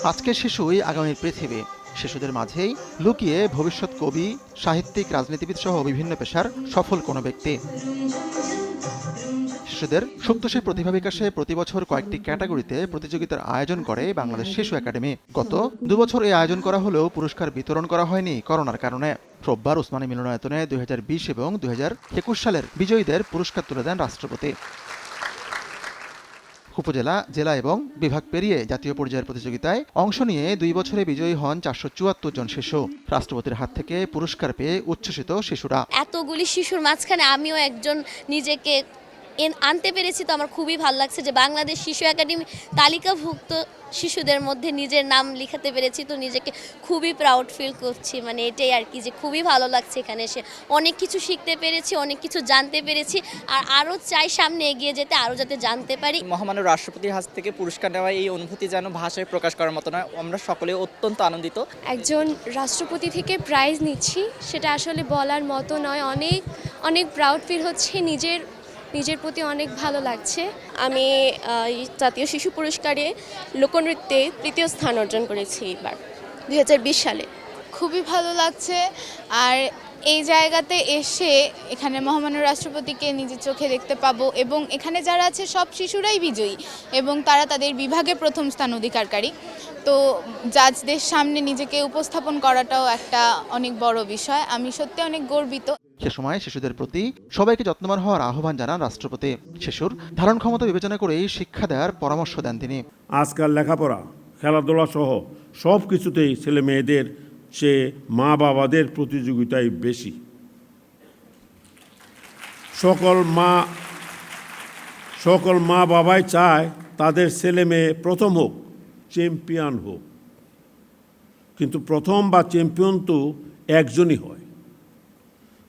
আজকের শিশুই আগামীর পৃথিবী। শিশুদের মাঝেই লুকিয়ে ভবিষ্যৎ কবি, সাহিত্যিক, রাজনীতিবিদ সহ বিভিন্ন পেশার সফল কোনো ব্যক্তি। শিশুদের সুপ্ত সেই প্রতিভা বিকাশে প্রতি বছর কয়েকটি ক্যাটাগরিতে প্রতিযোগিতার আয়োজন করে বাংলাদেশ শিশু একাডেমি। গত 2 বছর এই আয়োজন করা হলেও পুরস্কার বিতরণ করা হয়নি করোনার কারণে। রোববার ওসমানী মিলনায়তনে 2020 এবং 2021 সালের বিজয়ীদের পুরস্কার তুলে দেন রাষ্ট্রপতি। উপজেলা, জেলা এবং বিভাগ পেরিয়ে জাতীয় পর্যায়ের প্রতিযোগিতায় অংশ নিয়ে 2 বছরে বিজয়ী হন 474 জন শিশু। রাষ্ট্রপতির হাত থেকে পুরস্কার পেয়ে উচ্ছ্বসিত শিশুরা। এতগুলি শিশুর মাঝখানে আমিও একজন নিজেকে আনতে পেরেছি, তো আমার খুবই ভালো লাগছে যে বাংলাদেশ শিশু একাডেমি তালিকাভুক্ত শিশুদের মধ্যে নিজের নাম লিখাতে পেরেছি, তো নিজেকে খুবই প্রাউড ফিল করছি। মানে এটাই আর কি, যে খুবই ভালো লাগছে এখানে এসে। অনেক কিছু শিখতে পেরেছি, অনেক কিছু জানতে পেরেছি, আর আরও চাই সামনে এগিয়ে যেতে, আরও যাতে জানতে পারি। মহামান্য রাষ্ট্রপতির হাত থেকে পুরস্কার নেওয়া এই অনুভূতি যেন ভাষায় প্রকাশ করার মতো নয়। আমরা সকলে অত্যন্ত আনন্দিত। একজন রাষ্ট্রপতি থেকে প্রাইজ নিচ্ছি, সেটা আসলে বলার মতো নয়। অনেক অনেক প্রাউড ফিল হচ্ছে, নিজের প্রতি অনেক ভালো লাগছে। আমি জাতীয় শিশু পুরস্কারে লোকনৃত্যে তৃতীয় স্থান অর্জন করেছি এবার 2020 সালে। খুবই ভালো লাগছে। আর এই জায়গাতে এসে এখানে মহামান্য রাষ্ট্রপতিকে নিজের চোখে দেখতে পাবো, এবং এখানে যারা আছে সব শিশুরাই বিজয়ী এবং তারা তাদের বিভাগে প্রথম স্থান অধিকারী। তো জাজদের সামনে নিজেকে উপস্থাপন করাটাও একটা অনেক বড় বিষয়। আমি সত্যি অনেক গর্বিত। সে সময় শিশুদের প্রতি সবাইকে যত্নবান হওয়ার আহ্বান জানান রাষ্ট্রপতি। শিশুর ধারণ ক্ষমতা বিবেচনা করেই শিক্ষা দেওয়ার পরামর্শ দেন তিনি। আজকাল লেখাপড়া, খেলাধুলা সহ সব কিছুতেই ছেলে মেয়েদের চেয়ে মা বাবাদের প্রতিযোগিতাই বেশি। সকল মা বাবাই চায় তাদের ছেলে মেয়ে প্রথম হোক, চ্যাম্পিয়ন হোক। কিন্তু প্রথম বা চ্যাম্পিয়ন তো একজনই হয়।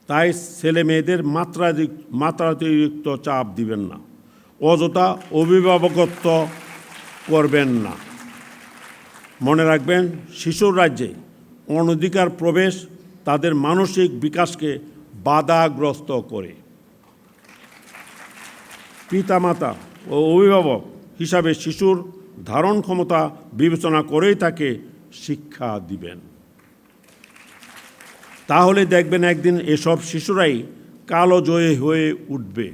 তাই ছেলে মেয়েদের মাত্রাতিরিক্ত চাপ দিবেন না, অযথা অভিভাবকত্ব করবেন না। মনে রাখবেন, শিশুর রাজ্যে অনধিকার প্রবেশ তাদের মানসিক বিকাশকে বাধাগ্রস্ত করে। পিতামাতা ও অভিভাবক হিসাবে শিশুর ধারণ ক্ষমতা বিবেচনা করেই তাকে শিক্ষা দিবেন। তাহলে দেখবেন একদিন এসব শিশুরাই কালো জয়ী হয়ে উঠবে।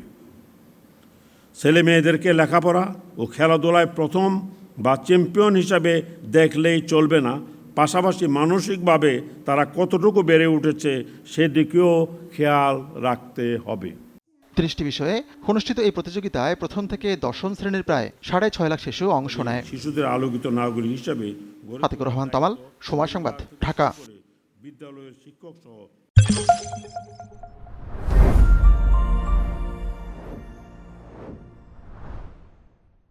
ছেলে মেয়েদেরকে লেখাপড়া ও খেলাধুলায় প্রথম বা চ্যাম্পিয়ন হিসাবে দেখলেই চলবে না, পাশাপাশি মানসিকভাবে তারা কতটুকু বেড়ে উঠেছে সেদিকেও খেয়াল রাখতে হবে। 30টি বিষয়ে অনুষ্ঠিত এই প্রতিযোগিতায় প্রথম থেকে 10ম শ্রেণীর প্রায় 6.5 লাখ শিশু অংশ নেয়। শিশুদের আলোকিত নাগরিক হিসাবে আতিকুর রহমান তামাল, সময় সংবাদ, ঢাকা। বিদ্যালয়ের শিক্ষক সহ